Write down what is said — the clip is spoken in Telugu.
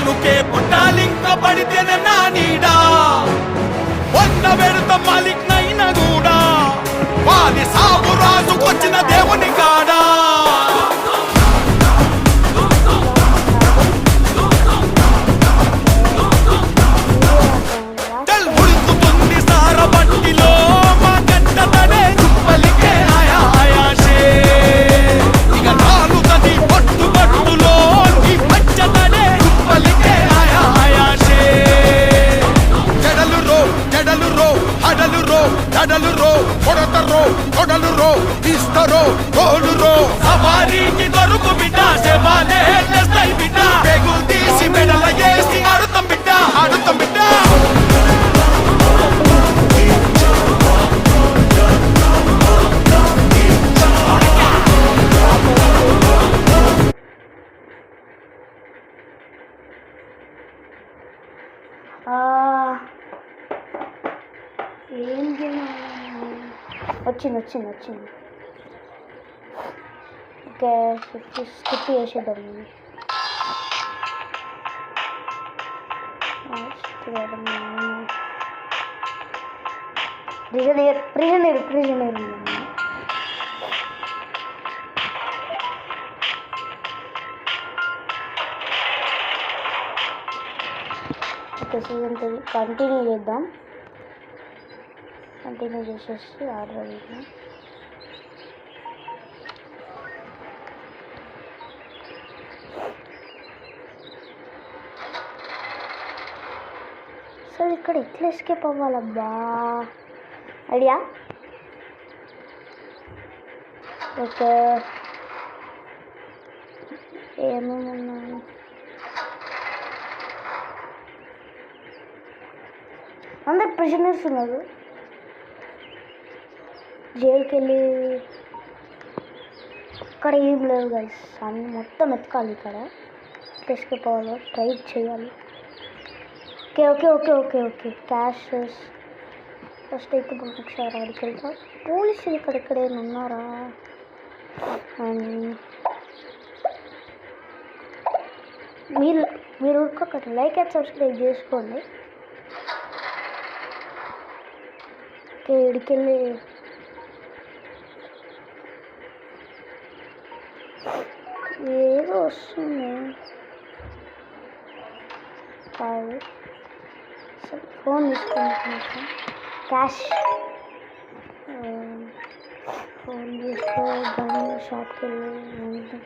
పనుకే పుట్టాలింక పడితేనే నా నీడా వంద వెడుత మాలిక్ నైనా కూడా వారి సాగు రాజుకొచ్చిన దేవుని కాడా సవారీకి దొరుకు బిడ్డ సేవాలే చేస్తాయి బిడ్డ పేగులు తీసి మెడల వేసి ఆడుతాం బిడ్డ ఆడుతాం బిడ్డ వచ్చింది ఓకే స్కిప్ చేసేద్దాం ప్రిజనర్ ఓకే సీజన్ 3 కంటిన్యూ చేద్దాం కంటిన్యూ చేసేసి ఆర్డర్ అడిగిద్దాం అసలు ఇక్కడ ఎట్లా ఎస్కేప్ అవ్వాలబ్బా ఐడియా ఓకే ఏమేమి అందరు ప్రిజనర్స్ ఉన్నారు జైలుకి వెళ్ళి ఇక్కడ ఏం లేవు గైస్ అన్ని మొత్తం ఎత్తుకాలి ఇక్కడ ఎట్లా ఎస్కేప్ అవ్వాలో ట్రై చేయాలి okay okay okay okay okay cash first అయితే ఒకసారి అక్కడికి వెళ్తాం పోలీసులు ఇక్కడెక్కడైనా ఉన్నారా మీరు ఒక్కొక్కటి లైక్ అండ్ సబ్స్క్రైబ్ చేసుకోండి ఓకే ఇక్కడికి వెళ్ళి ఏదో వస్తుంది కాదు ఫోన్ తీసుకుంటున్నాను క్యాష్ ఫోన్ తీసుకో గన్ షాప్కి వెళ్ళి